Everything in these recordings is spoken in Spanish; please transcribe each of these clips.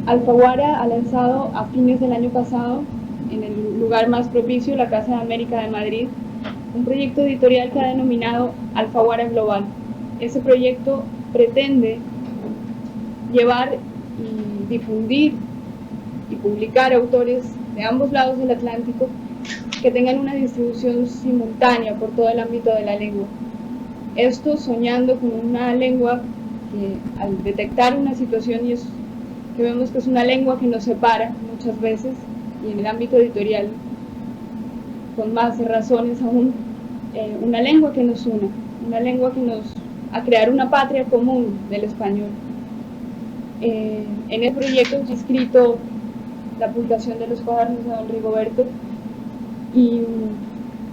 Alfaguara ha lanzado a fines del año pasado, en el lugar más propicio, la Casa de América de Madrid, un proyecto editorial que ha denominado Alfaguara Global. Ese proyecto pretende llevar y difundir y publicar autores de ambos lados del Atlántico que tengan una distribución simultánea por todo el ámbito de la lengua. Esto soñando con una lengua que, al detectar una situación, y es que vemos que es una lengua que nos separa muchas veces, y en el ámbito editorial con más razones aún, una lengua que nos una, una lengua que nos a crear una patria común del español. En el proyecto he inscrito la publicación de los cuadernos de don Rigoberto, y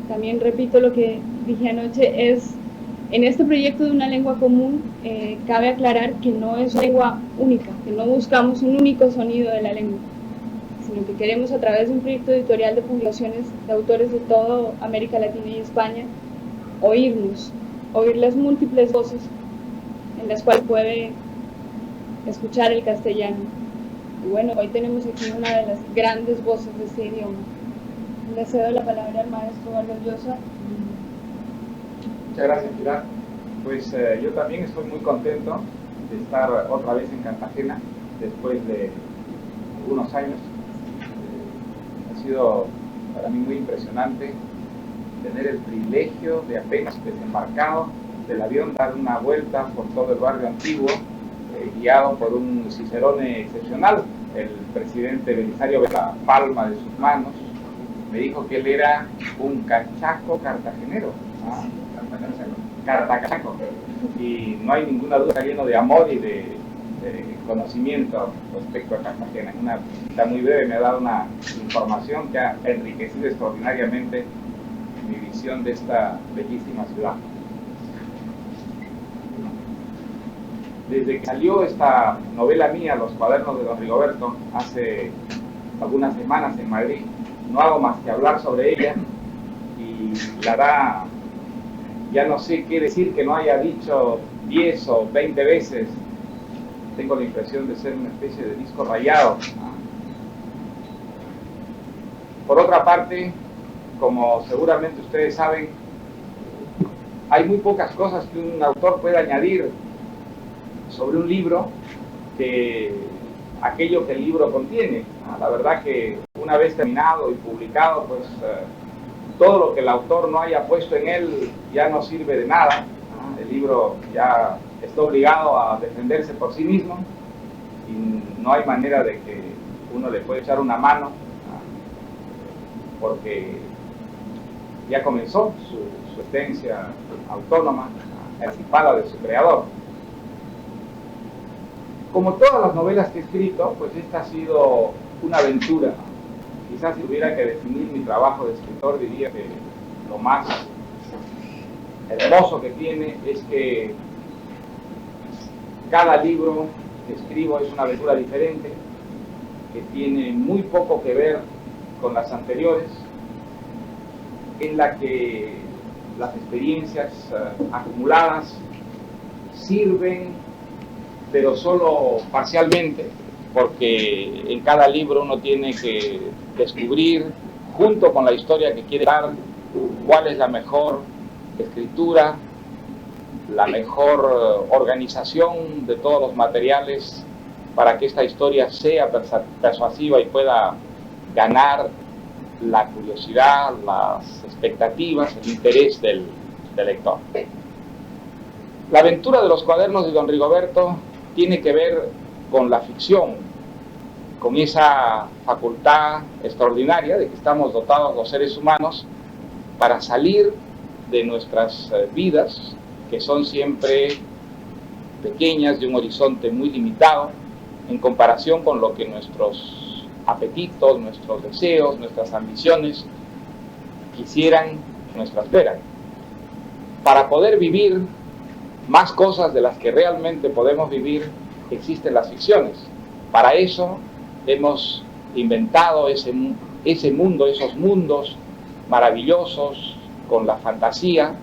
también repito lo que dije anoche, es en este proyecto de una lengua común, cabe aclarar que no es lengua única, que no buscamos un único sonido de la lengua, sino que queremos, a través de un proyecto editorial de publicaciones de autores de toda América Latina y España, oír las múltiples voces en las cuales puede escuchar el castellano. Y bueno, hoy tenemos aquí una de las grandes voces de este idioma. Le cedo la palabra al maestro Carlos Llosa. Muchas gracias, Pilar. Pues yo también estoy muy contento de estar otra vez en Cartagena después de algunos años. Ha sido para mí muy impresionante tener el privilegio de, apenas desembarcado del avión, dar una vuelta por todo el barrio antiguo, guiado por un cicerone excepcional. El presidente Belisario ve la palma de sus manos. Me dijo que él era un cachaco cartagenero. Cartacaco. Y no hay ninguna duda, está lleno de amor y de conocimiento respecto a Cartagena. Es una visita muy breve, me ha dado una información que ha enriquecido extraordinariamente mi visión de esta bellísima ciudad. Desde que salió esta novela mía, Los cuadernos de don Rigoberto, hace algunas semanas en Madrid, no hago más que hablar sobre ella, y la da, ya no sé qué decir que no haya dicho 10 o 20 veces. Tengo la impresión de ser una especie de disco rayado. Por otra parte, como seguramente ustedes saben, hay muy pocas cosas que un autor pueda añadir sobre un libro que aquello que el libro contiene. La verdad que una vez terminado y publicado, pues todo lo que el autor no haya puesto en él ya no sirve de nada. El libro ya está obligado a defenderse por sí mismo y no hay manera de que uno le pueda echar una mano, porque ya comenzó su existencia autónoma, emancipada de su creador. Como todas las novelas que he escrito, pues esta ha sido una aventura. Quizás si tuviera que definir mi trabajo de escritor, diría que lo más hermoso que tiene es que cada libro que escribo es una aventura diferente, que tiene muy poco que ver con las anteriores, en la que las experiencias acumuladas sirven, pero solo parcialmente, porque en cada libro uno tiene que descubrir, junto con la historia que quiere dar, cuál es la mejor escritura, la mejor organización de todos los materiales para que esta historia sea persuasiva y pueda ganar la curiosidad, las expectativas, el interés del lector. La aventura de los cuadernos de don Rigoberto tiene que ver con la ficción, con esa facultad extraordinaria de que estamos dotados los seres humanos para salir de nuestras vidas, que son siempre pequeñas, de un horizonte muy limitado, en comparación con lo que nuestros apetitos, nuestros deseos, nuestras ambiciones quisieran, nuestras esperan. Para poder vivir más cosas de las que realmente podemos vivir, existen las ficciones. Para eso hemos inventado ese mundo, esos mundos maravillosos con la fantasía,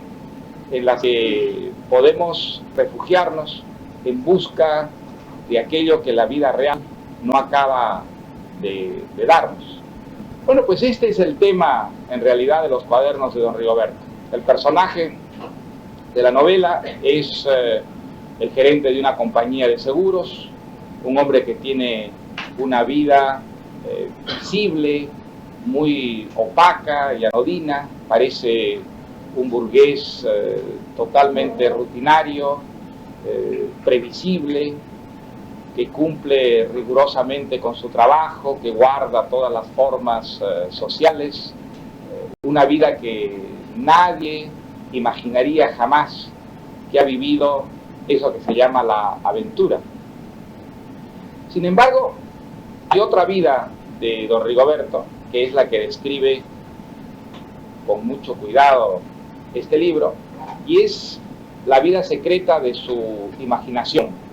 en la que podemos refugiarnos en busca de aquello que la vida real no acaba de darnos. Bueno, pues este es el tema, en realidad, de los cuadernos de don Rigoberto. El personaje de la novela es el gerente de una compañía de seguros, un hombre que tiene una vida visible, muy opaca y anodina, parece un burgués totalmente rutinario, previsible, que cumple rigurosamente con su trabajo, que guarda todas las formas sociales, una vida que nadie imaginaría jamás que ha vivido eso que se llama la aventura. Sin embargo, hay otra vida de don Rigoberto, que es la que describe con mucho cuidado este libro, y es la vida secreta de su imaginación.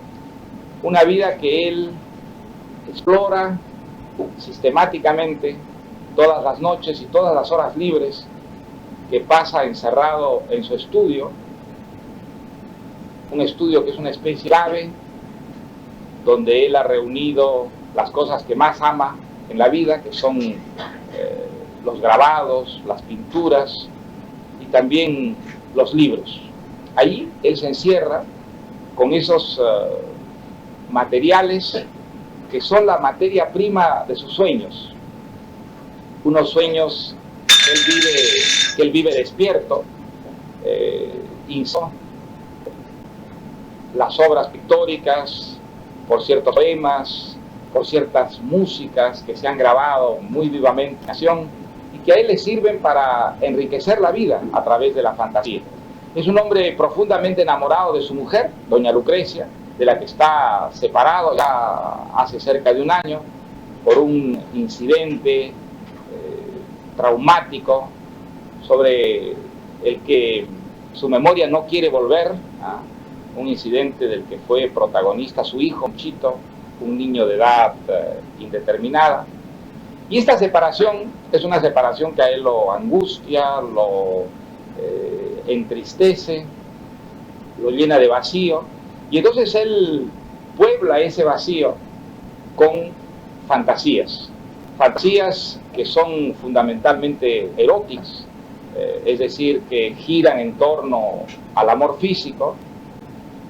Una vida que él explora sistemáticamente todas las noches y todas las horas libres que pasa encerrado en su estudio, un estudio que es una especie de clave donde él ha reunido las cosas que más ama en la vida, que son los grabados, las pinturas y también los libros. Ahí él se encierra con esos materiales que son la materia prima de sus sueños, unos sueños que él vive despierto, las obras pictóricas, por ciertos poemas, por ciertas músicas que se han grabado muy vivamente en la nación y que a él le sirven para enriquecer la vida a través de la fantasía. Es un hombre profundamente enamorado de su mujer, doña Lucrecia, de la que está separado ya hace cerca de un año por un incidente traumático sobre el que su memoria no quiere volver, un incidente del que fue protagonista su hijo, Chito, un niño de edad indeterminada. Y esta separación es una separación que a él lo angustia, lo entristece, lo llena de vacío. Y entonces él puebla ese vacío con fantasías. Fantasías que son fundamentalmente eróticas, es decir, que giran en torno al amor físico,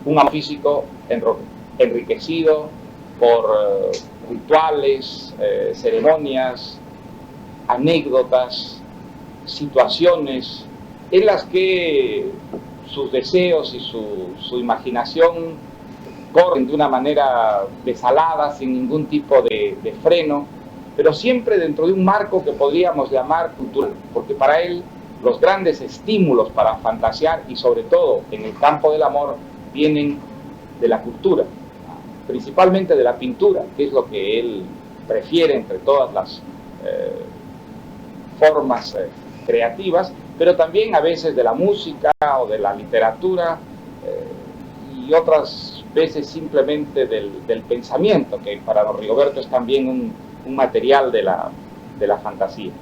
un amor físico enriquecido por rituales, ceremonias, anécdotas, situaciones en las que sus deseos y su imaginación corren de una manera desalada, sin ningún tipo de freno, pero siempre dentro de un marco que podríamos llamar cultural, porque para él los grandes estímulos para fantasear, y sobre todo en el campo del amor, vienen de la cultura, principalmente de la pintura, que es lo que él prefiere entre todas las formas creativas, pero también a veces de la música o de la literatura y otras veces simplemente del pensamiento, que para don Rigoberto es también un material de la fantasía.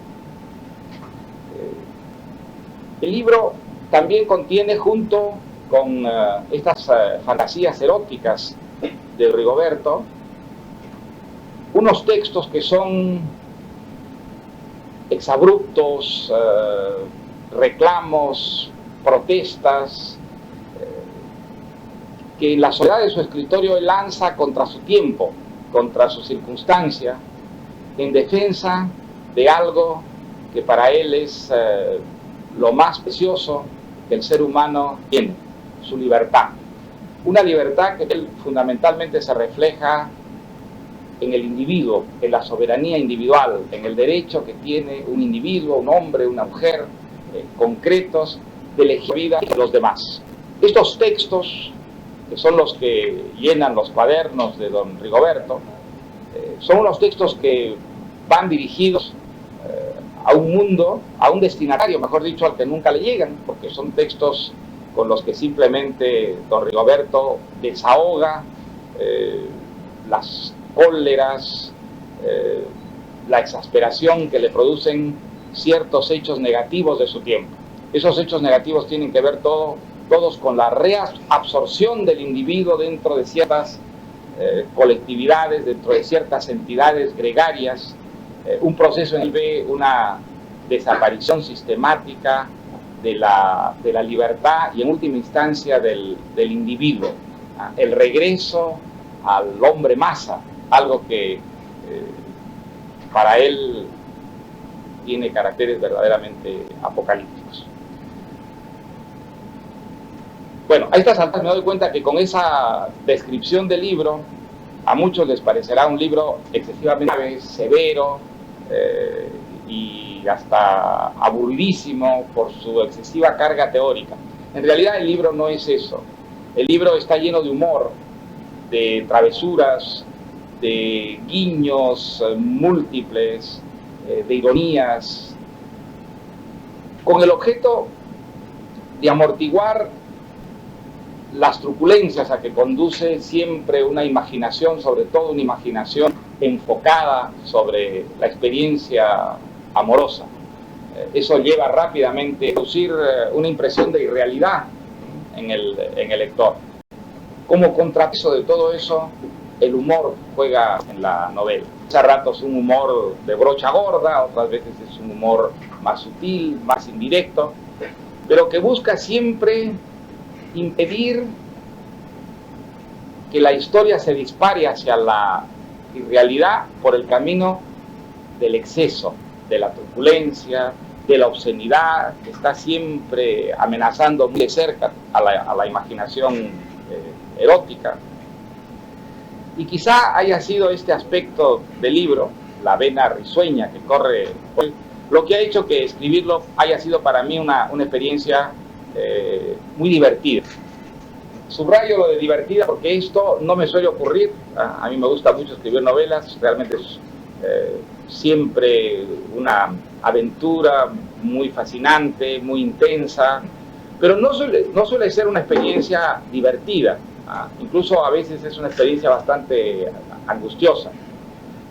El libro también contiene, junto con estas fantasías eróticas de Rigoberto, unos textos que son exabruptos, reclamos, protestas, que en la soledad de su escritorio él lanza contra su tiempo, contra su circunstancia, en defensa de algo que para él es lo más precioso que el ser humano tiene, su libertad. Una libertad que él fundamentalmente se refleja en el individuo, en la soberanía individual, en el derecho que tiene un individuo, un hombre, una mujer, concretos, de elegir vida de los demás. Estos textos, que son los que llenan los cuadernos de don Rigoberto, son unos textos que van dirigidos a un mundo, a un destinatario, mejor dicho, al que nunca le llegan, porque son textos con los que simplemente don Rigoberto desahoga las cóleras, la exasperación que le producen ciertos hechos negativos de su tiempo. Esos hechos negativos tienen que ver todos con la reabsorción del individuo dentro de ciertas colectividades, dentro de ciertas entidades gregarias, un proceso en el que ve una desaparición sistemática de la libertad y en última instancia del individuo, el regreso al hombre masa, algo que para él tiene caracteres verdaderamente apocalípticos. Bueno, a estas alturas me doy cuenta que con esa descripción del libro, a muchos les parecerá un libro excesivamente severo y hasta aburridísimo por su excesiva carga teórica. En realidad el libro no es eso. El libro está lleno de humor, de travesuras, de guiños múltiples, de ironías, con el objeto de amortiguar las truculencias a que conduce siempre una imaginación, sobre todo una imaginación enfocada sobre la experiencia amorosa. Eso lleva rápidamente a producir una impresión de irrealidad en el lector. Como contrapeso de todo eso, el humor juega en la novela. A ratos es un humor de brocha gorda, otras veces es un humor más sutil, más indirecto, pero que busca siempre impedir que la historia se dispare hacia la irrealidad por el camino del exceso, de la turbulencia, de la obscenidad, que está siempre amenazando muy de cerca a la imaginación erótica. Y quizá haya sido este aspecto del libro, la vena risueña que corre, lo que ha hecho que escribirlo haya sido para mí una experiencia muy divertida. Subrayo lo de divertida porque esto no me suele ocurrir. A mí me gusta mucho escribir novelas, realmente es siempre una aventura muy fascinante, muy intensa, pero no suele ser una experiencia divertida. Incluso a veces es una experiencia bastante angustiosa.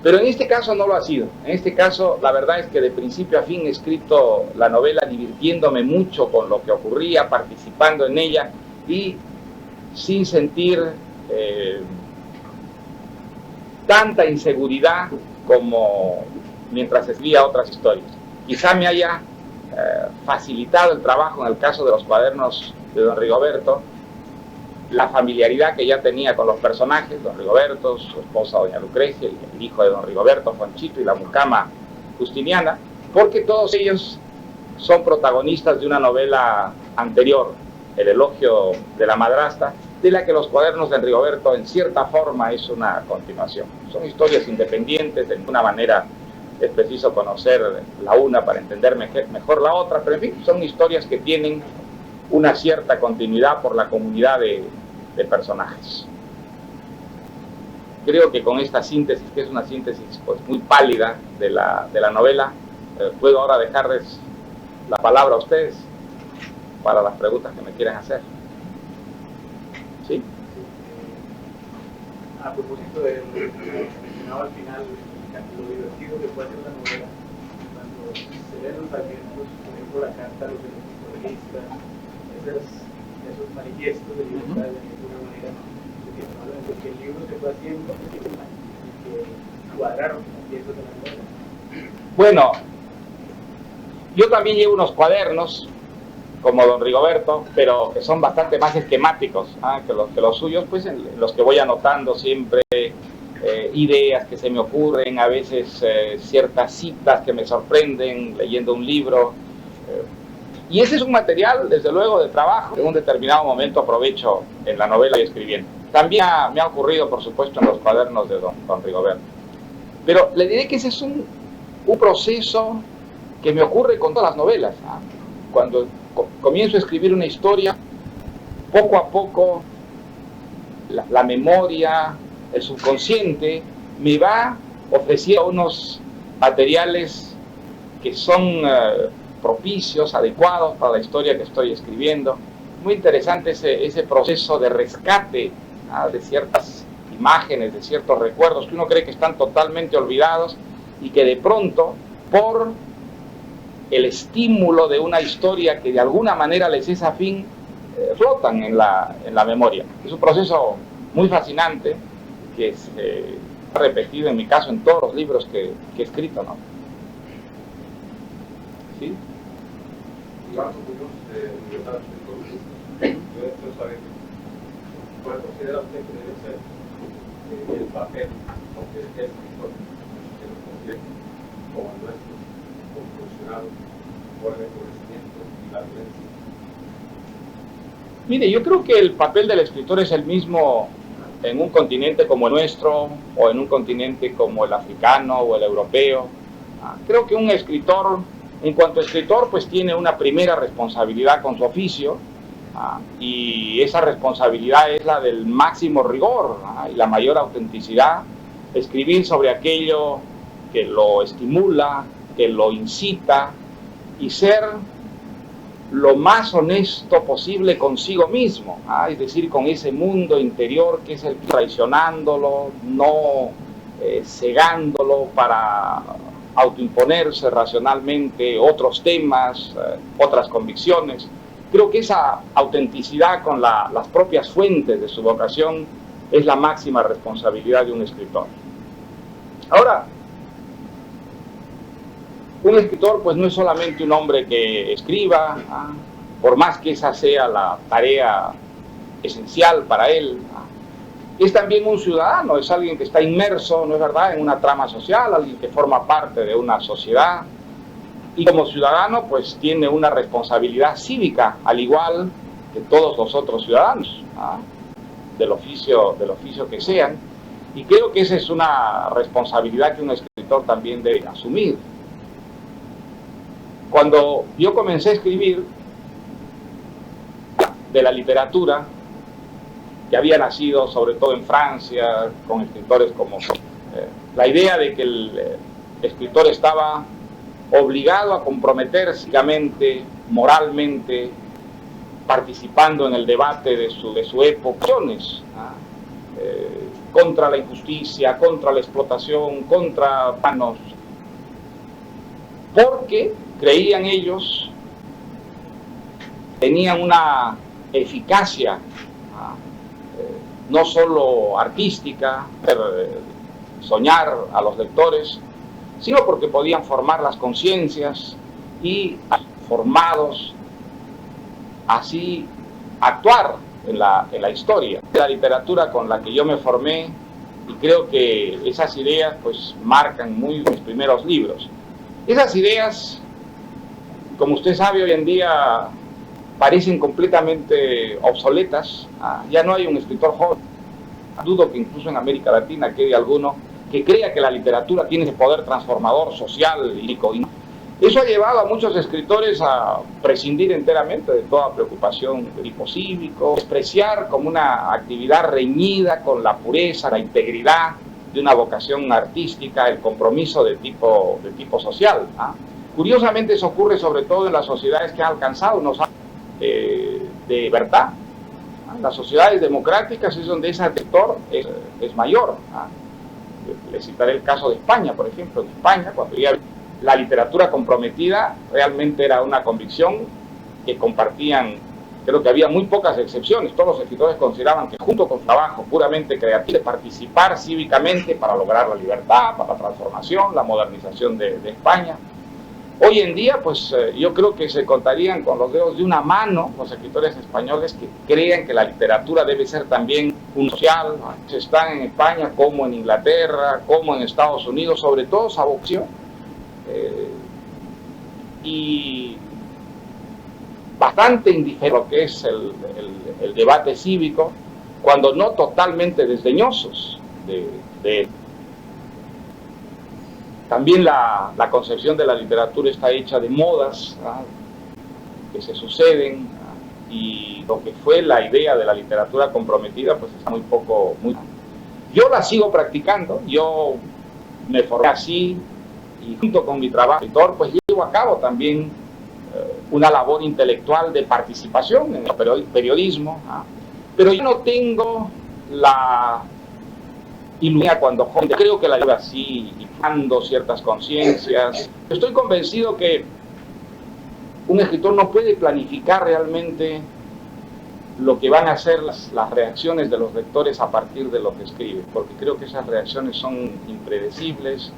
Pero en este caso no lo ha sido. En este caso la verdad es que de principio a fin he escrito la novela divirtiéndome mucho con lo que ocurría, participando en ella y sin sentir tanta inseguridad como mientras escribía otras historias. Quizá me haya facilitado el trabajo en el caso de los cuadernos de don Rigoberto, la familiaridad que ya tenía con los personajes, don Rigoberto, su esposa doña Lucrecia, el hijo de don Rigoberto, Juanchito, y la mucama Justiniana, porque todos ellos son protagonistas de una novela anterior, El elogio de la madrastra, de la que los cuadernos de Rigoberto en cierta forma es una continuación. Son historias independientes, de ninguna manera es preciso conocer la una para entender mejor la otra, pero en fin, son historias que tienen una cierta continuidad por la comunidad de personajes. Creo que con esta síntesis, que es una síntesis pues muy pálida de la novela, puedo ahora dejarles la palabra a ustedes para las preguntas que me quieran hacer. ¿Sí? A propósito de lo que mencionaba al final, lo divertido que puede ser una novela, cuando se ven los fragmentos, por ejemplo la carta a los electoralistas, esos manifiestos de libertad de alguna manera, porque el libro se fue haciendo y que cuadraron las piezas de la novela. Bueno, yo también llevo unos cuadernos como don Rigoberto, pero que son bastante más esquemáticos que los suyos, pues en los que voy anotando siempre ideas que se me ocurren, a veces ciertas citas que me sorprenden leyendo un libro. Y ese es un material, desde luego, de trabajo. En un determinado momento aprovecho en la novela y escribiendo. También me ha ocurrido, por supuesto, en los cuadernos de don Rigoberto. Pero le diré que ese es un proceso que me ocurre con todas las novelas. Cuando comienzo a escribir una historia, poco a poco la memoria, el subconsciente, me va ofreciendo unos materiales que son propicios, adecuados para la historia que estoy escribiendo. Muy interesante ese proceso de rescate de ciertas imágenes, de ciertos recuerdos que uno cree que están totalmente olvidados y que de pronto, por el estímulo de una historia que de alguna manera les es afín, flotan en la memoria. Es un proceso muy fascinante que se ha repetido en mi caso en todos los libros que he escrito, ¿no? ¿Sí? Digamos, tuvimos libertad de corrupción. Yo deseo saber cuál considera usted que debe ser el papel del escritor en un conflicto como el nuestro, convulsionado por el empobrecimiento y la violencia. Mire, yo creo que el papel del escritor es el mismo en un continente como el nuestro, o en un continente como el africano o el europeo. Creo que un escritor, en cuanto a escritor, pues tiene una primera responsabilidad con su oficio, y esa responsabilidad es la del máximo rigor y la mayor autenticidad, escribir sobre aquello que lo estimula, que lo incita, y ser lo más honesto posible consigo mismo, es decir, con ese mundo interior que es el traicionándolo, no cegándolo para autoimponerse racionalmente otros temas, otras convicciones. Creo que esa autenticidad con las propias fuentes de su vocación es la máxima responsabilidad de un escritor. Ahora, un escritor pues no es solamente un hombre que escriba, por más que esa sea la tarea esencial para él, es también un ciudadano, es alguien que está inmerso, ¿no es verdad?, en una trama social, alguien que forma parte de una sociedad, y como ciudadano pues tiene una responsabilidad cívica, al igual que todos los otros ciudadanos, del oficio que sean, y creo que esa es una responsabilidad que un escritor también debe asumir. Cuando yo comencé a escribir de la literatura, que había nacido sobre todo en Francia, con escritores como la idea de que el escritor estaba obligado a comprometerse físicamente, moralmente, participando en el debate de su época, contra la injusticia, contra la explotación, contra panos, porque creían ellos, tenían una eficacia no solo artística, soñar a los lectores, sino porque podían formar las conciencias y, formados, así actuar en la historia. La literatura con la que yo me formé, y creo que esas ideas pues marcan muy mis primeros libros. Esas ideas, como usted sabe, hoy en día parecen completamente obsoletas. Ya no hay un escritor joven. Dudo que incluso en América Latina quede alguno que crea que la literatura tiene ese poder transformador social y eso ha llevado a muchos escritores a prescindir enteramente de toda preocupación de tipo cívico, despreciar como una actividad reñida con la pureza, la integridad de una vocación artística, el compromiso de tipo social. Curiosamente eso ocurre sobre todo en las sociedades que han alcanzado unos años de verdad. Las sociedades democráticas es donde ese sector es mayor. Le citaré el caso de España, por ejemplo. En España, cuando había la literatura comprometida, realmente era una convicción que compartían, creo que había muy pocas excepciones. Todos los escritores consideraban que junto con su trabajo puramente creativo, de participar cívicamente para lograr la libertad, para la transformación, la modernización de España. Hoy en día, pues yo creo que se contarían con los dedos de una mano los escritores españoles que creen que la literatura debe ser también un social. Están en España como en Inglaterra, como en Estados Unidos, sobre todo esa vocación. Y bastante indiferente a lo que es el debate cívico, cuando no totalmente desdeñosos de él. También la concepción de la literatura está hecha de modas que se suceden, y lo que fue la idea de la literatura comprometida pues está muy poco. Yo la sigo practicando, yo me formé así, y junto con mi trabajo de escritor pues llevo a cabo también una labor intelectual de participación en el periodismo, pero yo no tengo la iluminación cuando joven. Creo que la llevo así, dando ciertas conciencias. Estoy convencido que un escritor no puede planificar realmente lo que van a ser las reacciones de los lectores a partir de lo que escribe, porque creo que esas reacciones son impredecibles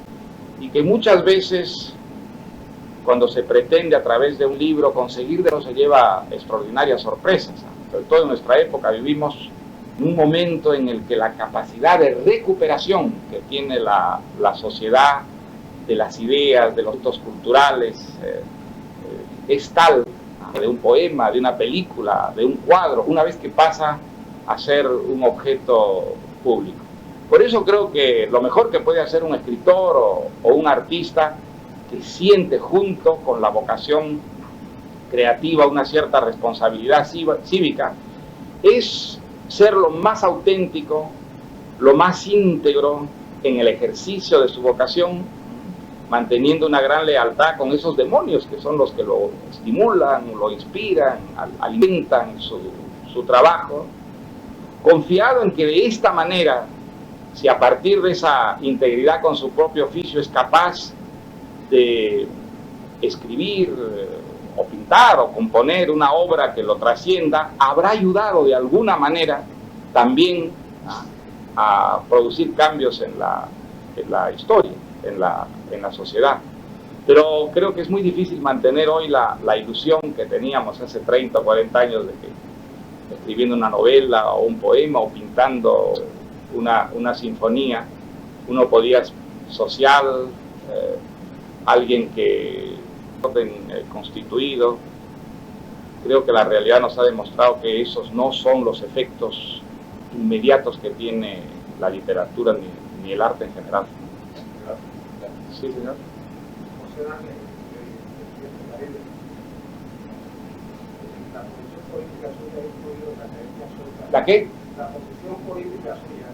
y que muchas veces, cuando se pretende a través de un libro conseguir de eso, se lleva extraordinarias sorpresas. Sobre todo en nuestra época vivimos en un momento en el que la capacidad de recuperación que tiene la sociedad de las ideas, de los actos culturales, es tal, de un poema, de una película, de un cuadro, una vez que pasa a ser un objeto público. Por eso creo que lo mejor que puede hacer un escritor o un artista que siente junto con la vocación creativa una cierta responsabilidad cívica es ser lo más auténtico, lo más íntegro en el ejercicio de su vocación, manteniendo una gran lealtad con esos demonios que son los que lo estimulan, lo inspiran, alimentan su trabajo, confiado en que de esta manera, si a partir de esa integridad con su propio oficio es capaz de escribir o pintar o componer una obra que lo trascienda, habrá ayudado de alguna manera también a producir cambios en la historia, en la sociedad. Pero creo que es muy difícil mantener hoy la ilusión que teníamos hace 30 o 40 años de que escribiendo una novela o un poema o pintando una sinfonía uno podía social, alguien que orden constituido. Creo que la realidad nos ha demostrado que esos no son los efectos inmediatos que tiene la literatura ni el arte en general. Sí, señor. ¿La qué? La posición política suya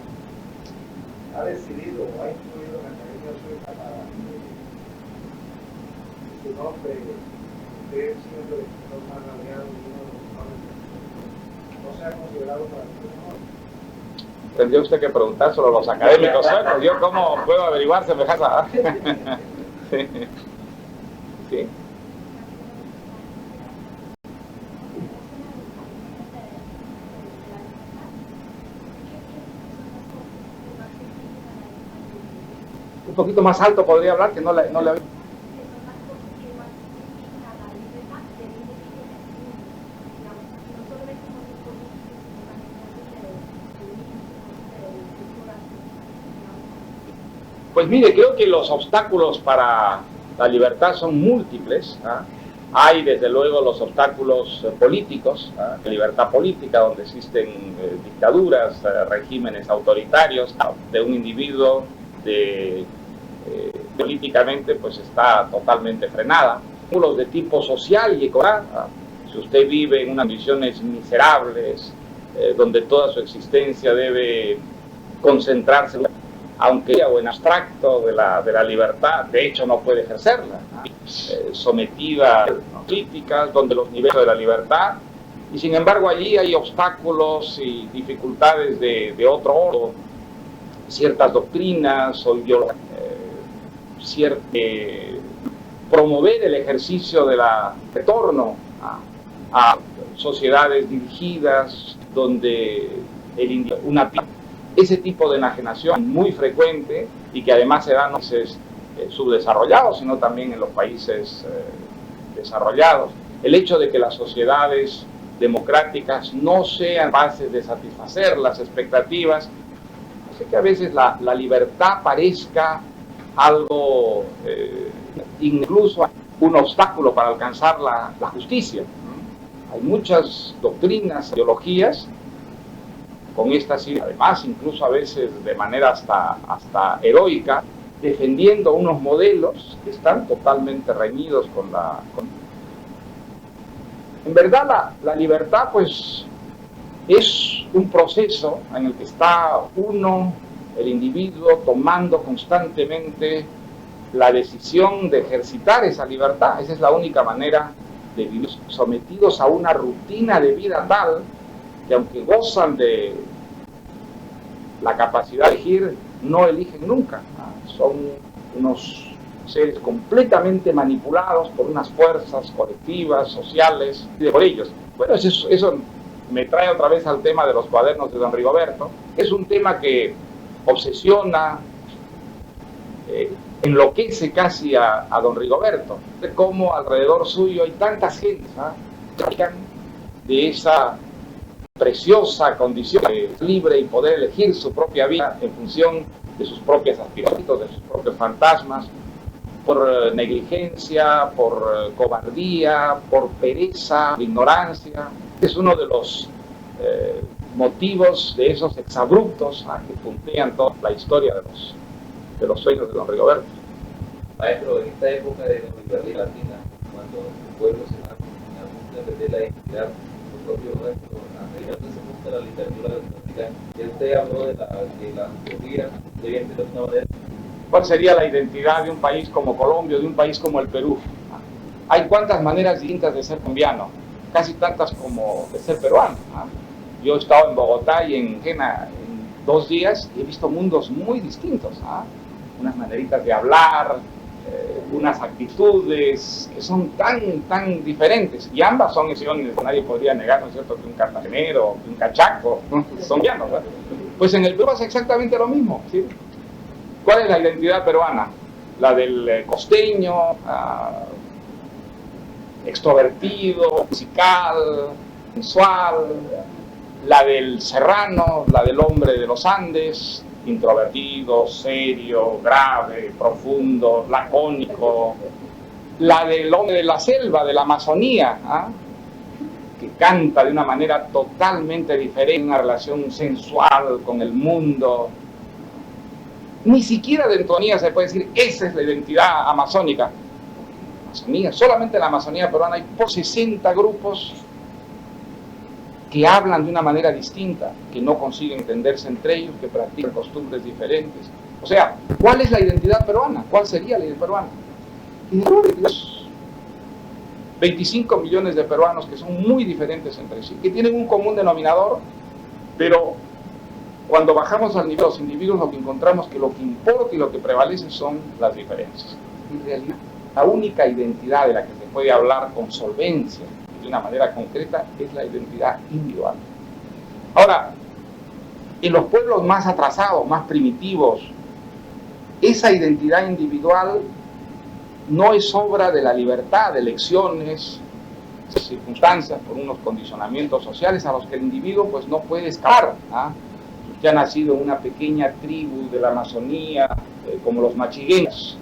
ha decidido o ha influido en la academia suya para que su nombre esté siendo el más aliado y uno de los mejores no sea considerado para el honor. Tendría usted que preguntárselo a los académicos suecos. ¿Yo cómo puedo averiguar semejante? Sí. Sí. Un poquito más alto podría hablar, que no le Pues mire, creo que los obstáculos para la libertad son múltiples. Hay desde luego los obstáculos políticos, la libertad política, donde existen dictaduras, regímenes autoritarios, de un individuo políticamente pues está totalmente frenada. Los de tipo social y económico, si usted vive en unas condiciones miserables, donde toda su existencia debe concentrarse, aunque o en abstracto de la libertad, de hecho no puede ejercerla, sometida a críticas, donde los niveles de la libertad, y sin embargo allí hay obstáculos y dificultades de otro orden, ciertas doctrinas o ideologías, promover el ejercicio de retorno a sociedades dirigidas, donde ese tipo de enajenación muy frecuente y que además se da no solo en países subdesarrollados, sino también en los países desarrollados. El hecho de que las sociedades democráticas no sean capaces de satisfacer las expectativas, hace que a veces la libertad parezca algo, incluso un obstáculo para alcanzar la justicia. Hay muchas doctrinas, ideologías, con estas ideas, además incluso a veces de manera hasta heroica, defendiendo unos modelos que están totalmente reñidos con En verdad la libertad pues es un proceso en el que está el individuo, tomando constantemente la decisión de ejercitar esa libertad. Esa es la única manera de vivir, sometidos a una rutina de vida tal que aunque gozan de la capacidad de elegir, no eligen nunca. Son unos seres completamente manipulados por unas fuerzas colectivas, sociales, y por ellos. Bueno, eso me trae otra vez al tema de los cuadernos de don Rigoberto. Es un tema que obsesiona, enloquece casi a don Rigoberto, de cómo alrededor suyo hay tantas gentes de esa preciosa condición de libre y poder elegir su propia vida en función de sus propias aspiraciones, de sus propios fantasmas, por negligencia, por cobardía, por pereza, por ignorancia. Es uno de los motivos de esos exabruptos que puntean toda la historia de los sueños de don Rigoberto. Maestro, en esta época de la Libertad Latina, cuando el pueblo se busca perder la identidad, su propio nuestro, se busca la literatura latinoamericana, y usted habló de la utopía, debía ser de alguna manera. ¿Cuál sería la identidad de un país como Colombia o de un país como el Perú? Hay cuántas maneras distintas de ser colombiano, casi tantas como de ser peruano. Yo he estado en Bogotá y en Jena en 2 días y he visto mundos muy distintos, unas maneritas de hablar, unas actitudes que son tan diferentes, y ambas son excepciones, nadie podría negar, ¿no es cierto?, que un cartagenero, que un cachaco, ¿no?, son llanos, ¿verdad? Pues en el Perú es exactamente lo mismo, ¿sí? ¿Cuál es la identidad peruana? La del costeño, extrovertido, musical, sensual, la del serrano, la del hombre de los Andes, introvertido, serio, grave, profundo, lacónico, la del hombre de la selva, de la Amazonía, que canta de una manera totalmente diferente, una relación sensual con el mundo. Ni siquiera de Amazonía se puede decir, esa es la identidad amazónica. Amazonía, solamente en la Amazonía peruana hay por 60 grupos que hablan de una manera distinta, que no consiguen entenderse entre ellos, que practican costumbres diferentes. O sea, ¿cuál es la identidad peruana? ¿Cuál sería la identidad peruana? Y de los 25 millones de peruanos que son muy diferentes entre sí, que tienen un común denominador, pero cuando bajamos al nivel de los individuos lo que encontramos que lo que importa y lo que prevalece son las diferencias. En realidad, la única identidad de la que se puede hablar con solvencia, de una manera concreta, es la identidad individual. Ahora, en los pueblos más atrasados, más primitivos, esa identidad individual no es obra de la libertad de elecciones, circunstancias, por unos condicionamientos sociales a los que el individuo pues no puede escapar. Usted ha nacido en una pequeña tribu de la Amazonía, como los machiguengas.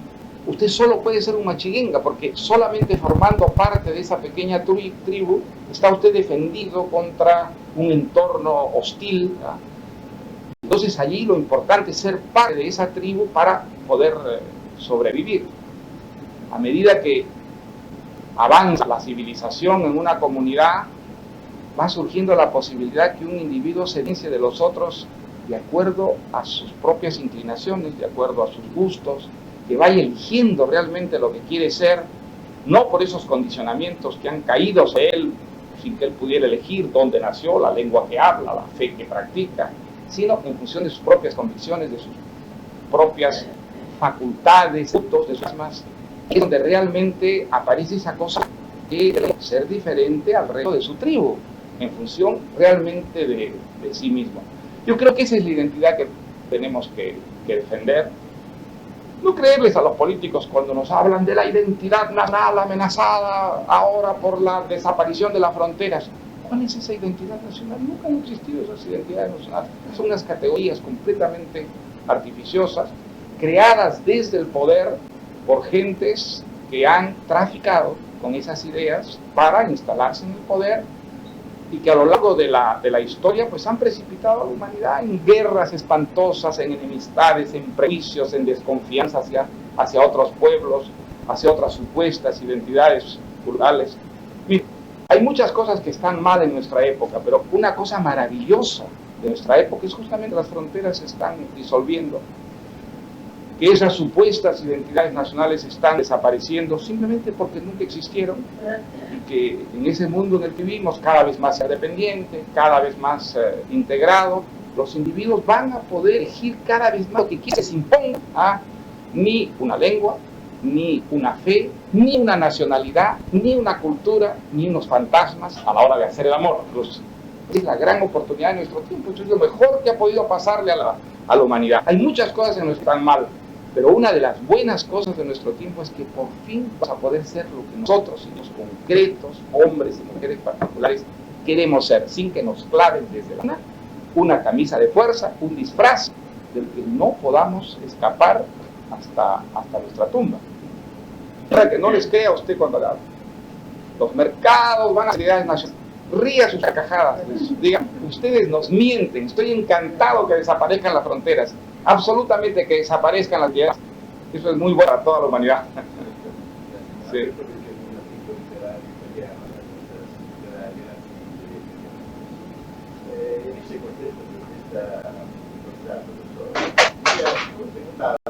Usted solo puede ser un machiguenga porque solamente formando parte de esa pequeña tribu está usted defendido contra un entorno hostil. Entonces allí lo importante es ser parte de esa tribu para poder sobrevivir. A medida que avanza la civilización en una comunidad, va surgiendo la posibilidad que un individuo se diferencie de los otros de acuerdo a sus propias inclinaciones, de acuerdo a sus gustos, que vaya eligiendo realmente lo que quiere ser, no por esos condicionamientos que han caído sobre él, sin que él pudiera elegir dónde nació, la lengua que habla, la fe que practica, sino en función de sus propias convicciones, de sus propias facultades, de sus almas, es donde realmente aparece esa cosa de ser diferente al resto de su tribu, en función realmente de sí mismo. Yo creo que esa es la identidad que tenemos que defender. No creerles a los políticos cuando nos hablan de la identidad nacional amenazada ahora por la desaparición de las fronteras. ¿Cuál es esa identidad nacional? Nunca han existido esas identidades nacionales. Son unas categorías completamente artificiosas, creadas desde el poder por gentes que han traficado con esas ideas para instalarse en el poder y que a lo largo de la historia pues han precipitado a la humanidad en guerras espantosas, en enemistades, en prejuicios, en desconfianza hacia otros pueblos, hacia otras supuestas identidades culturales. Mira, hay muchas cosas que están mal en nuestra época, pero una cosa maravillosa de nuestra época es justamente las fronteras se están disolviendo, que esas supuestas identidades nacionales están desapareciendo simplemente porque nunca existieron, y que en ese mundo en el que vivimos, cada vez más independiente, cada vez más integrado, los individuos van a poder elegir cada vez más lo que quieren, se imponga ni una lengua, ni una fe, ni una nacionalidad, ni una cultura, ni unos fantasmas a la hora de hacer el amor. Incluso Es la gran oportunidad de nuestro tiempo, es lo mejor que ha podido pasarle a la humanidad. Hay muchas cosas que nos están mal, pero una de las buenas cosas de nuestro tiempo es que por fin vamos a poder ser lo que nosotros, y los concretos, hombres y mujeres particulares, queremos ser, sin que nos claven desde una camisa de fuerza, un disfraz del que no podamos escapar hasta nuestra tumba. Para que no les crea a usted cuando le hablo. Los mercados van a seguridades nacionales. Ría sus carcajadas, digan, ustedes nos mienten, estoy encantado que desaparezcan las fronteras, absolutamente que desaparezcan las tierras, eso es muy bueno para toda la humanidad. Sí.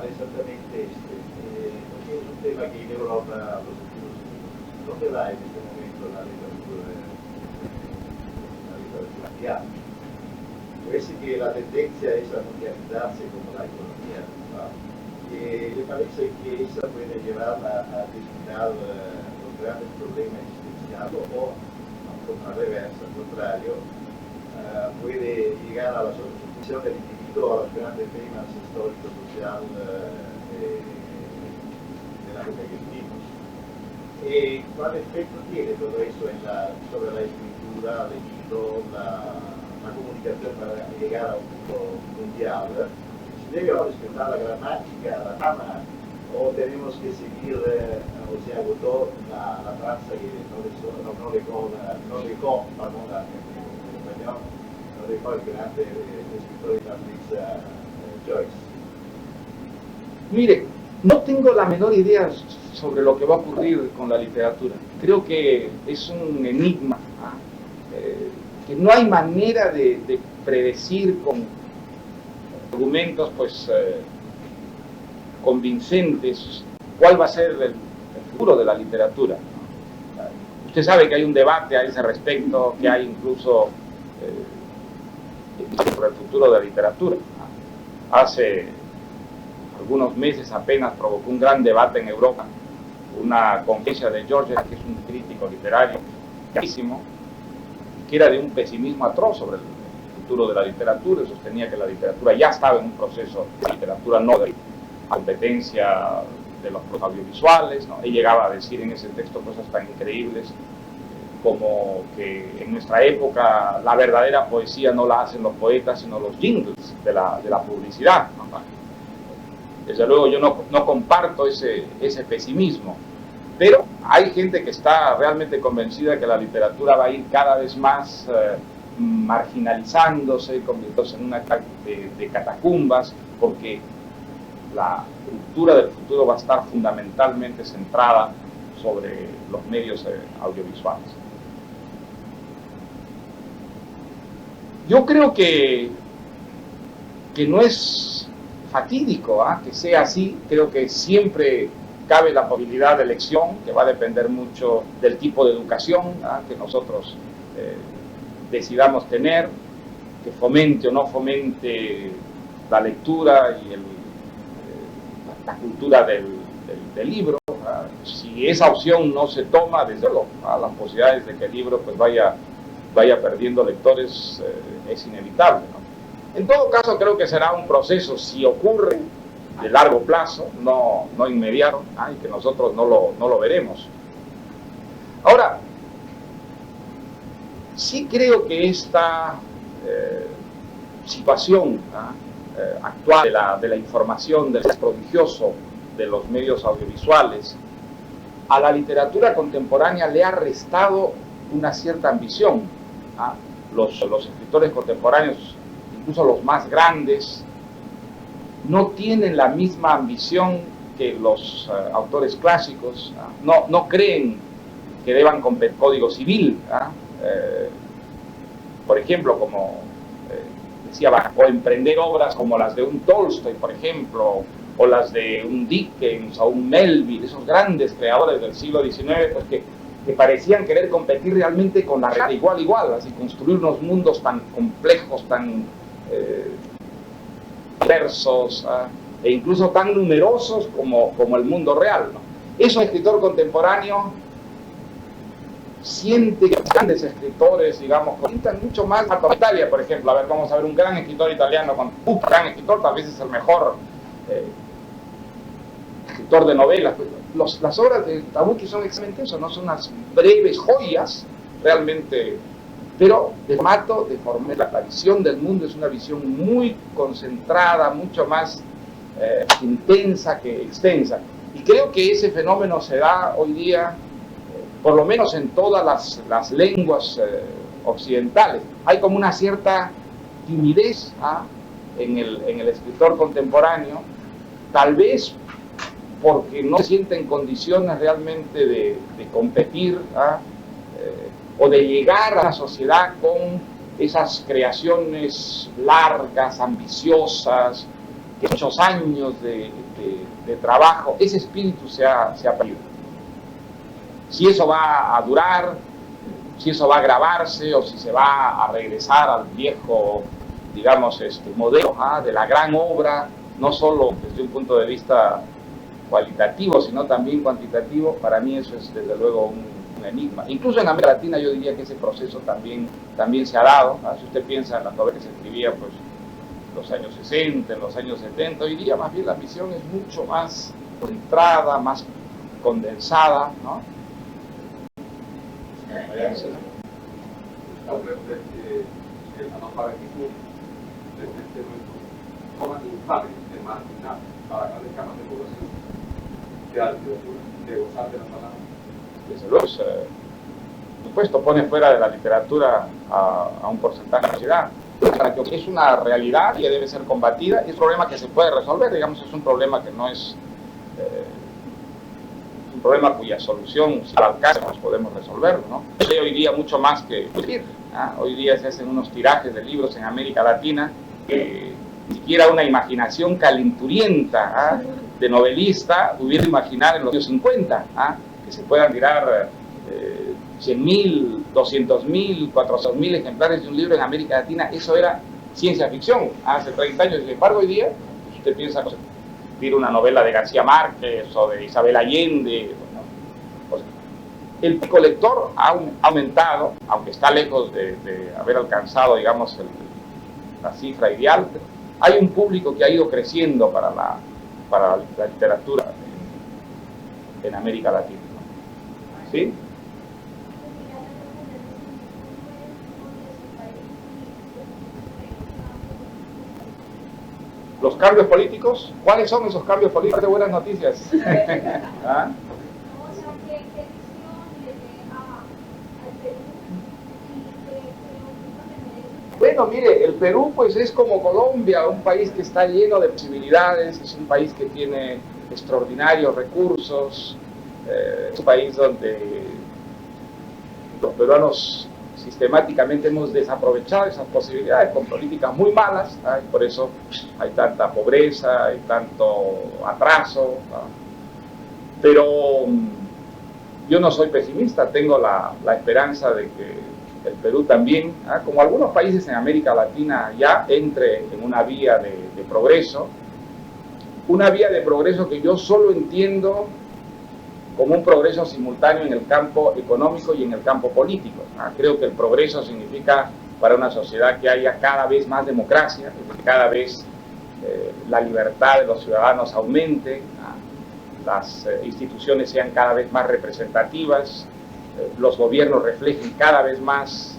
Esattamente perché è un tema che in Europa dove va in questo momento la literatura mundiale? Parece que la tendencia es a mundializarse como la economía, ¿no? Le parece que esa puede llevar a descuidar los grandes problemas existenciales o al reverso, al contrario, puede llegar a la solución del individuo a los grandes temas históricos, sociales de la época que vivimos. ¿Cuál efecto tiene todo eso sobre la escritura, el libro, la comunicación para llegar a un mundo mundial? ¿Se debe respetar la gramática, la trama, o tenemos que seguir, o se agotó la traza que no dejó el grande escritor irlandés Joyce? Mire, no tengo la menor idea sobre lo que va a ocurrir con la literatura. Creo que es un enigma, que no hay manera de predecir con argumentos pues convincentes cuál va a ser el futuro de la literatura. Usted sabe que hay un debate a ese respecto, que hay incluso sobre el futuro de la literatura. Hace algunos meses apenas provocó un gran debate en Europa una conferencia de George, que es un crítico literario gravísimo, que era de un pesimismo atroz sobre el futuro de la literatura, y sostenía que la literatura ya estaba en un proceso de literatura no de competencia de los audiovisuales, ¿no? Él llegaba a decir en ese texto cosas tan increíbles como que en nuestra época la verdadera poesía no la hacen los poetas, sino los jingles de la publicidad, ¿no? Desde luego yo no comparto ese pesimismo, pero hay gente que está realmente convencida de que la literatura va a ir cada vez más marginalizándose, convirtiéndose en una de catacumbas, porque la cultura del futuro va a estar fundamentalmente centrada sobre los medios audiovisuales. Yo creo que no es fatídico que sea así. Creo que siempre cabe la posibilidad de elección, que va a depender mucho del tipo de educación que nosotros decidamos tener, que fomente o no fomente la lectura y la cultura del libro. Si esa opción no se toma, desde luego, las posibilidades de que el libro pues vaya perdiendo lectores es inevitable, ¿no? En todo caso, creo que será un proceso, si ocurre, de largo plazo, no inmediato, y que nosotros no lo veremos. Ahora, sí creo que esta situación actual de la información, del prodigioso de los medios audiovisuales, a la literatura contemporánea le ha restado una cierta ambición. Los escritores contemporáneos, incluso los más grandes, no tienen la misma ambición que los autores clásicos, no creen que deban competir código civil, por ejemplo, como decía, o emprender obras como las de un Tolstoy, por ejemplo, o las de un Dickens o un Melville, esos grandes creadores del siglo XIX, pues que parecían querer competir realmente con la realidad igual a igual, así construir unos mundos tan complejos, tan diversos, e incluso tan numerosos como el mundo real, ¿no? Eso, escritor contemporáneo, siente que grandes escritores, digamos, cuentan mucho más a Italia, por ejemplo. A ver, vamos a ver un gran escritor italiano, un gran escritor, tal vez es el mejor escritor de novelas. Las obras de Tabucchi son exactamente eso, no son unas breves joyas, realmente, pero de formato, la visión del mundo es una visión muy concentrada, mucho más intensa que extensa. Y creo que ese fenómeno se da hoy día, por lo menos en todas las lenguas occidentales. Hay como una cierta timidez en el escritor contemporáneo, tal vez porque no se siente en condiciones realmente de competir o de llegar a la sociedad con esas creaciones largas, ambiciosas, que muchos años de trabajo. Ese espíritu se ha perdido. Si eso va a durar, si eso va a grabarse o si se va a regresar al viejo, digamos, modelo de la gran obra, no solo desde un punto de vista cualitativo, sino también cuantitativo, para mí eso es desde luego un enigma. Incluso en América Latina yo diría que ese proceso también se ha dado. Si usted piensa en las novelas que se escribían pues, en los años 60, en los años 70, hoy día más bien la visión es mucho más concentrada, más condensada, ¿no? El analfabetismo desde este momento toma infame de marginal para cada escala de población de la literatura, de gozar de la palabra. Desde luego, por supuesto, pone fuera de la literatura a un porcentaje de la sociedad. Es una realidad que debe ser combatida, es un problema que se puede resolver, digamos, es un problema que no es un problema cuya solución, si al alcance, nos podemos resolverlo, ¿no? Hoy día mucho más que escribir. Hoy día se hacen unos tirajes de libros en América Latina que ni siquiera una imaginación calenturienta de novelista hubiera imaginar en los años 50 que se puedan tirar 100.000, 200.000, 400.000 ejemplares de un libro en América Latina. Eso era ciencia ficción hace 30 años. Sin embargo, hoy día, usted piensa, no sé, tira una novela de García Márquez o de Isabel Allende, ¿no? El pico lector ha aumentado, aunque está lejos de haber alcanzado, digamos, la cifra ideal. Hay un público que ha ido creciendo para la literatura en América Latina, ¿no? ¿Sí? Los cambios políticos, ¿cuáles son esos cambios políticos? De buenas noticias. ¿Ah? Bueno, mire, el Perú pues es como Colombia, un país que está lleno de posibilidades, es un país que tiene extraordinarios recursos, es un país donde los peruanos sistemáticamente hemos desaprovechado esas posibilidades con políticas muy malas, y por eso hay tanta pobreza, hay tanto atraso, pero yo no soy pesimista, tengo la esperanza de que el Perú también, como algunos países en América Latina, ya entre en una vía de progreso, una vía de progreso que yo solo entiendo como un progreso simultáneo en el campo económico y en el campo político. Creo que el progreso significa para una sociedad que haya cada vez más democracia, que cada vez la libertad de los ciudadanos aumente, las instituciones sean cada vez más representativas, los gobiernos reflejen cada vez más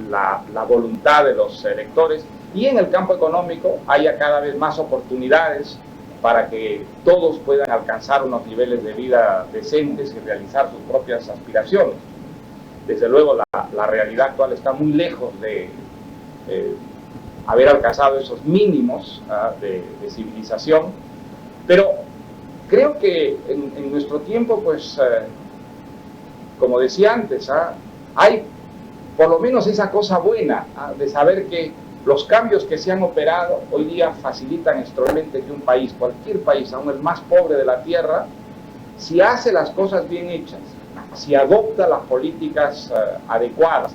la voluntad de los electores, y en el campo económico haya cada vez más oportunidades para que todos puedan alcanzar unos niveles de vida decentes y realizar sus propias aspiraciones. Desde luego la realidad actual está muy lejos de haber alcanzado esos mínimos de civilización, pero creo que en nuestro tiempo, pues, como decía antes, hay por lo menos esa cosa buena de saber que los cambios que se han operado hoy día facilitan extraordinariamente que un país, cualquier país, aún el más pobre de la tierra, si hace las cosas bien hechas, si adopta las políticas adecuadas,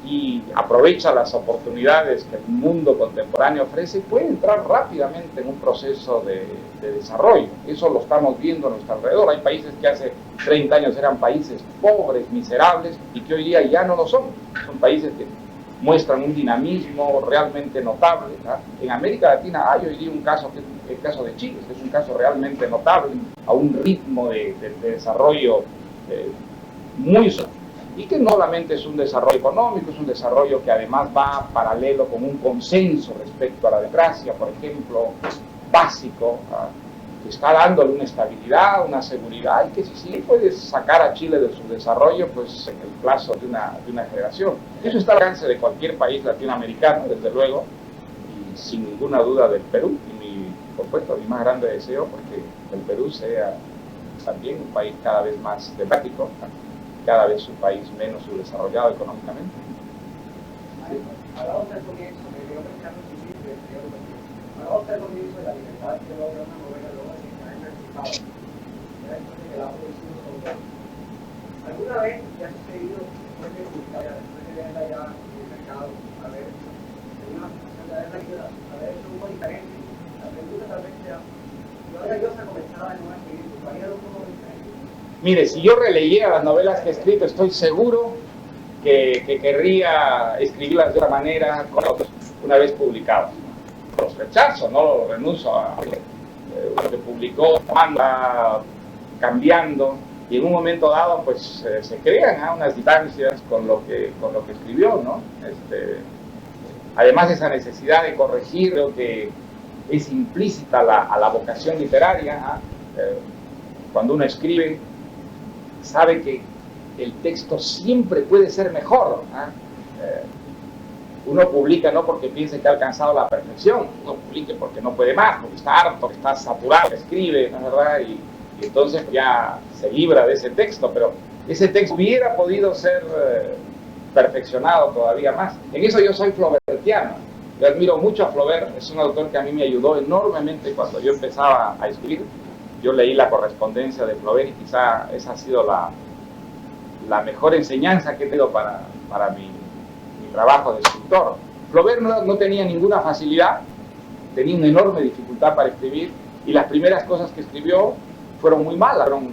y aprovecha las oportunidades que el mundo contemporáneo ofrece, puede entrar rápidamente en un proceso de desarrollo. Eso lo estamos viendo a nuestro alrededor. Hay países que hace 30 años eran países pobres, miserables, y que hoy día ya no lo son. Son países que muestran un dinamismo realmente notable, ¿no? En América Latina hay hoy día un caso, que es el caso de Chile, que es un caso realmente notable, a un ritmo de desarrollo muy sólido. Y que no solamente es un desarrollo económico, es un desarrollo que además va paralelo con un consenso respecto a la democracia, por ejemplo, básico, que está dándole una estabilidad, una seguridad, y que si sí puedes sacar a Chile de su desarrollo, pues en el plazo de una generación. Eso está al alcance de cualquier país latinoamericano, desde luego, y sin ninguna duda del Perú, y por supuesto mi más grande deseo, porque el Perú sea también un país cada vez más democrático, cada vez un país menos subdesarrollado económicamente. Hablamos al comienzo, me dio pensando en sí, hablamos al comienzo de la libertad que logra una novela, luego de que está emancipado, ya después de que la ha producido sobre. ¿Alguna vez te ha sucedido, después de publicar, después de verla ya en el mercado, haber tenido una sensación de haberla ido, haber hecho un poco diferente? La pregunta tal vez sea, yo ahora yo se comenzaba de nuevo a escribir, ¿tú harías un poco diferente? Mire, si yo releyera las novelas que he escrito, estoy seguro que querría escribirlas de otra manera una vez publicadas. Los rechazo, no lo renuncio a lo que publicó, anda cambiando, y en un momento dado pues se crean unas distancias con lo que escribió, ¿no? Además, esa necesidad de corregir, creo que es implícita a la vocación literaria. Cuando uno escribe, sabe que el texto siempre puede ser mejor. Uno publica no porque piense que ha alcanzado la perfección, uno publica porque no puede más, porque está harto, porque está saturado, escribe, ¿no es verdad? Y entonces ya se libra de ese texto, pero ese texto hubiera podido ser perfeccionado todavía más. En eso yo soy flaubertiano. Yo admiro mucho a Flaubert, es un autor que a mí me ayudó enormemente cuando yo empezaba a escribir. Yo leí la correspondencia de Flaubert y quizá esa ha sido la mejor enseñanza que he tenido para mi trabajo de escritor. Flaubert no tenía ninguna facilidad, tenía una enorme dificultad para escribir, y las primeras cosas que escribió fueron muy malas, fueron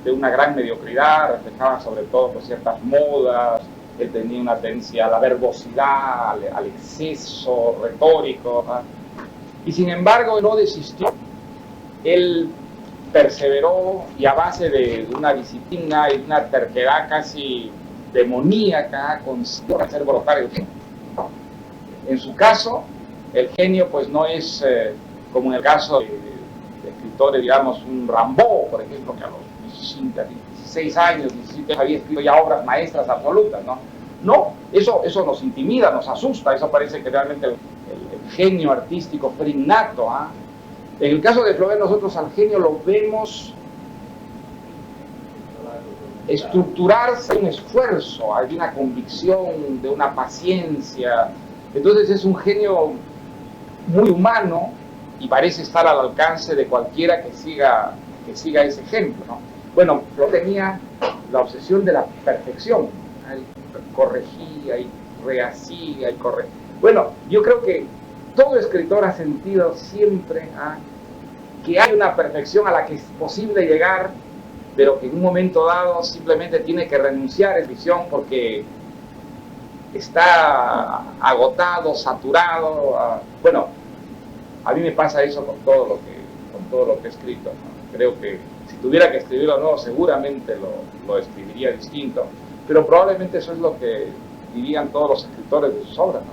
de una gran mediocridad, reflejaban sobre todo pues, ciertas modas. Él tenía una tendencia a la verbosidad, al exceso retórico, y sin embargo no desistió. Él perseveró, y a base de una disciplina y una terquedad casi demoníaca consiguió hacer brotar el genio. En su caso, el genio pues no es como en el caso de escritores, digamos, un Rimbaud, por ejemplo, que a los 16 años, 17 había escrito ya obras maestras absolutas, ¿no? No, eso nos intimida, nos asusta, eso parece que realmente el genio artístico fue innato. En el caso de Flaubert, nosotros al genio lo vemos estructurarse, un esfuerzo, hay una convicción, de una paciencia. Entonces es un genio muy humano y parece estar al alcance de cualquiera que siga ese ejemplo, ¿no? Bueno, Flaubert tenía la obsesión de la perfección. Él corregía y rehacía y corregía. Bueno, yo creo que todo escritor ha sentido siempre que hay una perfección a la que es posible llegar, pero que en un momento dado simplemente tiene que renunciar a esa visión porque está agotado, saturado. Bueno, a mí me pasa eso con todo lo que he escrito, ¿no? Creo que si tuviera que escribirlo nuevo, seguramente lo escribiría distinto, pero probablemente eso es lo que dirían todos los escritores de sus obras, ¿no?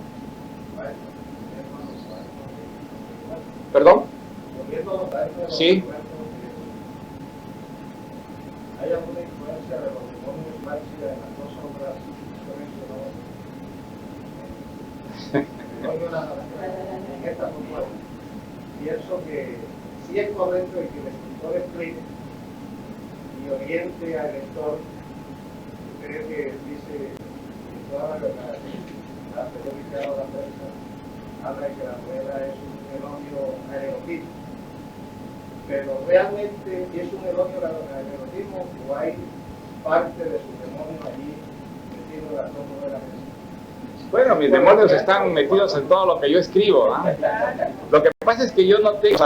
¿Perdón? Sí. ¿Hay alguna influencia de los demonios Marxia en las dos obras que en esta puntual? Pienso que sí es correcto que el escritor explique y oriente al lector. Creo que dice toda la periódica de la prensa habla de que la novela es un elogio al erotismo, pero realmente es un elogio al erotismo o hay parte de su demonio allí metido en las dos novelas. Bueno, mis demonios están metidos en todo lo que yo escribo, ¿no? Lo que pasa es que yo no tengo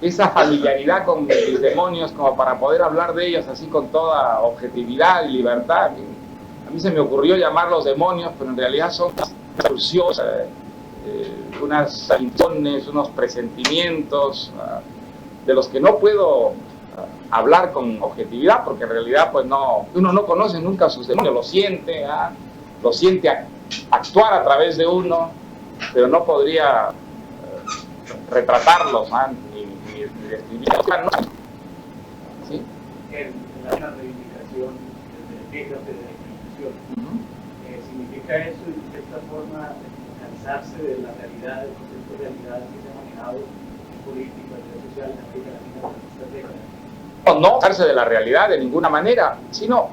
esa familiaridad con mis demonios como para poder hablar de ellos así con toda objetividad y libertad. A mí se me ocurrió llamarlos demonios, pero en realidad son unas intenciones, unos presentimientos de los que no puedo hablar con objetividad, porque en realidad pues no, uno no conoce nunca a sus demonios, lo siente actuar a través de uno, pero no podría retratarlos ni describirlos. ¿Sí? En la reivindicación del epígrafe de la Inquisición, ¿significa eso de cierta forma cansarse de la realidad, del concepto de realidad que se ha manejado en política, en vida social, en América Latina durante estas décadas? No cansarse de la realidad de ninguna manera, sino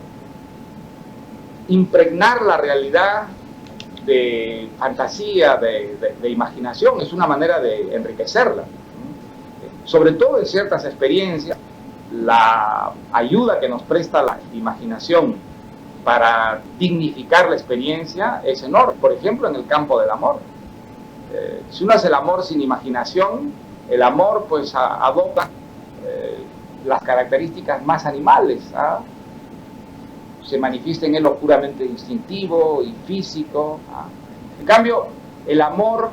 impregnar la realidad de fantasía, de imaginación. Es una manera de enriquecerla. Sobre todo en ciertas experiencias, la ayuda que nos presta la imaginación para dignificar la experiencia es enorme. Por ejemplo, en el campo del amor. Si uno hace el amor sin imaginación, el amor pues adopta las características más animales, se manifiesta en él lo puramente instintivo y físico. En cambio, el amor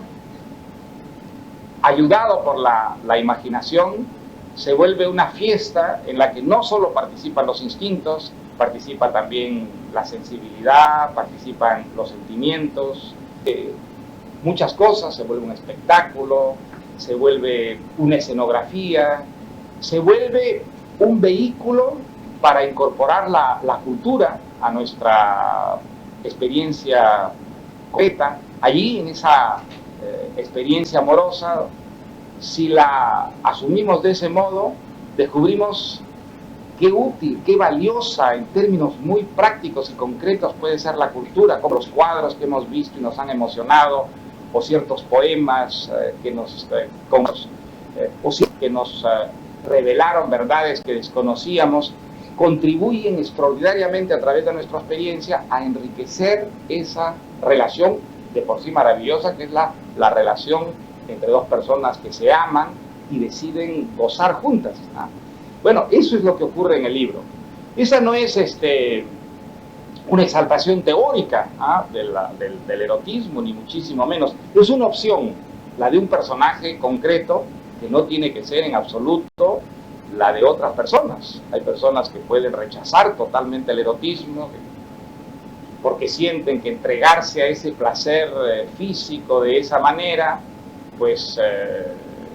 ayudado por la imaginación se vuelve una fiesta en la que no solo participan los instintos, participa también la sensibilidad, participan los sentimientos, muchas cosas. Se vuelve un espectáculo, se vuelve una escenografía, se vuelve un vehículo para incorporar la cultura a nuestra experiencia concreta. Allí, en esa experiencia amorosa, si la asumimos de ese modo, descubrimos qué útil, qué valiosa en términos muy prácticos y concretos puede ser la cultura, como los cuadros que hemos visto y nos han emocionado, o ciertos poemas que nos revelaron verdades que desconocíamos, contribuyen extraordinariamente a través de nuestra experiencia a enriquecer esa relación de por sí maravillosa, que es la relación entre dos personas que se aman y deciden gozar juntas. Bueno, eso es lo que ocurre en el libro. Esa no es una exaltación teórica del erotismo, ni muchísimo menos. Es una opción, la de un personaje concreto, que no tiene que ser en absoluto la de otras personas. Hay personas que pueden rechazar totalmente el erotismo porque sienten que entregarse a ese placer físico de esa manera pues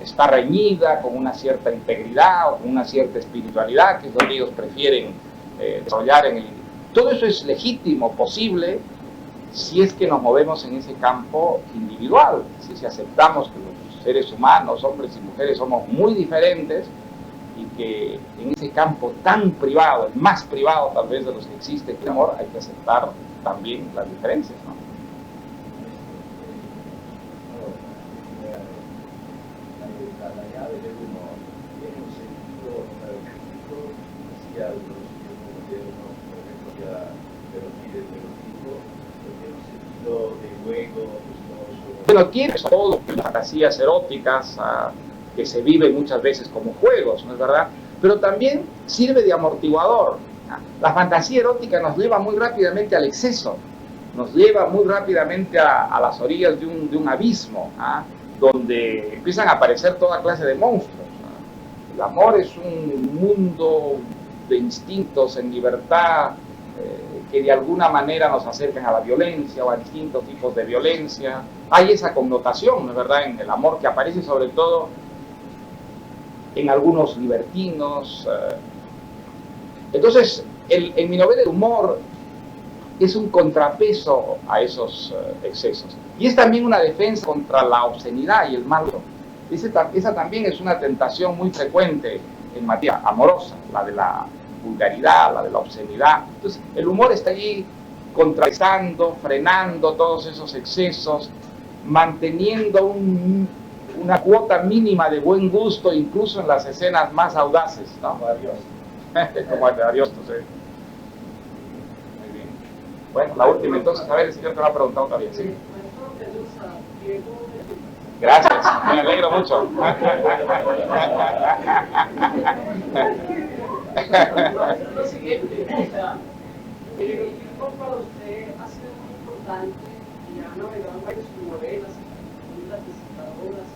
está reñida con una cierta integridad o con una cierta espiritualidad, que es lo que ellos prefieren desarrollar en el individuo. Todo eso es legítimo, posible, si es que nos movemos en ese campo individual, si aceptamos que los seres humanos, hombres y mujeres, somos muy diferentes y que en ese campo tan privado, el más privado tal vez de los que existe el amor, hay que aceptar también las diferencias, ¿no? La llave del humor tiene un sentido crítico hacia los modernos, por ejemplo, ya erotismo, tiene un sentido de juego, Bueno, tiene todo, las fantasías eróticas que se viven muchas veces como juegos, ¿no es verdad? Pero también sirve de amortiguador. La fantasía erótica nos lleva muy rápidamente al exceso, nos lleva muy rápidamente a las orillas de un abismo, donde empiezan a aparecer toda clase de monstruos. El amor es un mundo de instintos en libertad que de alguna manera nos acercan a la violencia o a distintos tipos de violencia. Hay esa connotación, ¿no es verdad?, en el amor, que aparece sobre todo en algunos libertinos. Entonces, en mi novela el humor es un contrapeso a esos excesos. Y es también una defensa contra la obscenidad y el mal. Esa también es una tentación muy frecuente en materia amorosa, la de la vulgaridad, la de la obscenidad. Entonces, el humor está allí contrarrestando, frenando todos esos excesos, manteniendo una cuota mínima de buen gusto, incluso en las escenas más audaces, ¿no? Como Ariosto, sí. Muy bien. Bueno, la última entonces, a ver, el señor que me ha preguntado todavía, ¿sí? Gracias, me alegro mucho. Lo siguiente, o sea, el tiempo para usted ha sido muy importante y ha navegado en varias novelas, películas, visitadoras,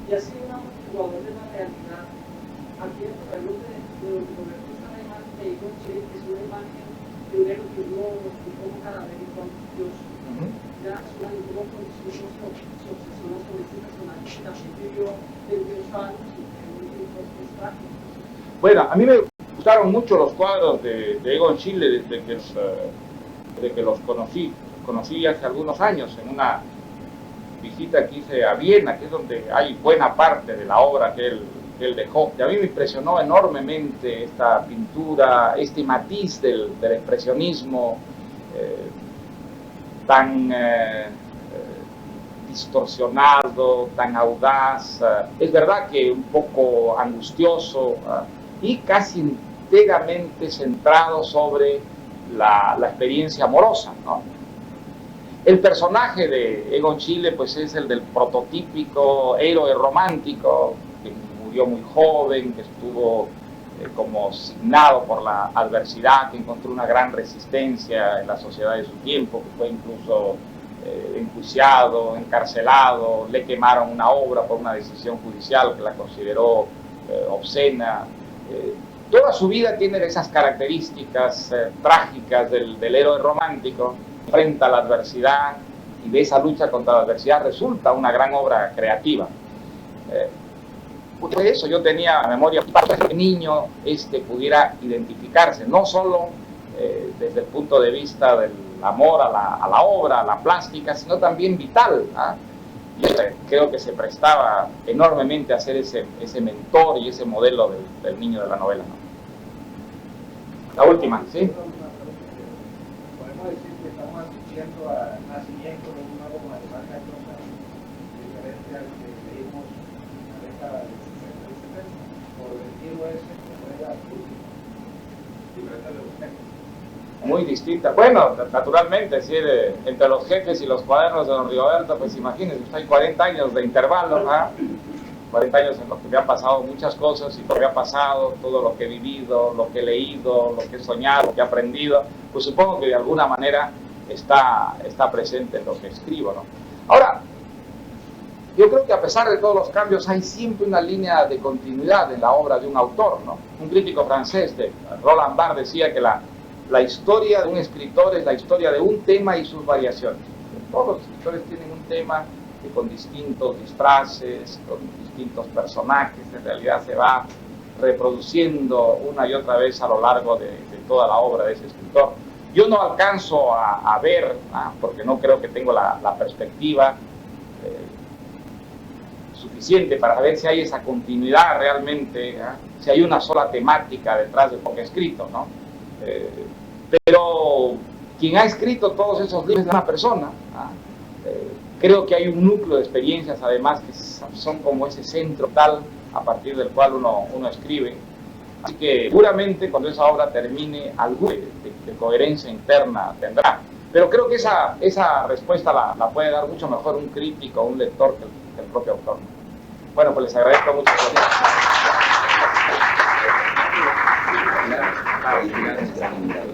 y ha sido un amortiguador de la realidad. Aquí en el terreno de Roberto está la imagen de Egon Schiele, que es una imagen de un héroe que uno como cadavérico ambicioso. Ya es una como condición se obsesiona sobre este personaje que también vivió desde los años y que es trágico. Bueno, a mí me gustaron mucho los cuadros de Egon Schiele desde que los conocí hace algunos años en una visita que hice a Viena, que es donde hay buena parte de la obra que él dejó. Y a mí me impresionó enormemente esta pintura, este matiz del expresionismo tan distorsionado, tan audaz, es verdad que un poco angustioso y casi enteramente centrado sobre la experiencia amorosa, ¿no? El personaje de Egon Schiele pues es el del prototípico héroe romántico que murió muy joven, que estuvo como signado por la adversidad, que encontró una gran resistencia en la sociedad de su tiempo, que fue incluso enjuiciado, encarcelado, le quemaron una obra por una decisión judicial que la consideró obscena. Toda su vida tiene esas características trágicas del héroe romántico. Enfrenta a la adversidad y de esa lucha contra la adversidad resulta una gran obra creativa. Por eso yo tenía la memoria para que el niño pudiera identificarse, no solo desde el punto de vista del amor a la obra, a la plástica, sino también vital. Yo creo que se prestaba enormemente a ser ese mentor y ese modelo del niño de la novela, ¿no? La última, ¿sí? Podemos decir que estamos asistiendo al nacimiento de un nuevo matemático diferente al que leímos en la década del 60 y 70, por el estilo ese que fue la diferente de los jefes. Muy distinta. Bueno, naturalmente, si entre los jefes y los cuadernos de don Rigoberto, pues imagínense, hay 40 años de intervalo, 40 años en los que me han pasado muchas cosas y lo que ha pasado, todo lo que he vivido, lo que he leído, lo que he soñado, lo que he aprendido, pues supongo que de alguna manera está presente en lo que escribo, ¿no? Ahora, yo creo que a pesar de todos los cambios hay siempre una línea de continuidad en la obra de un autor, ¿no? Un crítico francés, Roland Barthes, decía que la historia de un escritor es la historia de un tema y sus variaciones. Todos los escritores tienen un tema que con distintos disfraces, con distintos personajes, en realidad se va reproduciendo una y otra vez a lo largo de toda la obra de ese escritor. Yo no alcanzo a ver, porque no creo que tengo la perspectiva suficiente para ver si hay esa continuidad realmente, si hay una sola temática detrás de lo que he escrito, ¿no? Pero quien ha escrito todos esos libros es una persona. Creo que hay un núcleo de experiencias además que son como ese centro tal a partir del cual uno escribe. Así que seguramente cuando esa obra termine algo de coherencia interna tendrá. Pero creo que esa respuesta la puede dar mucho mejor un crítico o un lector que el propio autor. Bueno, pues les agradezco mucho. Gracias.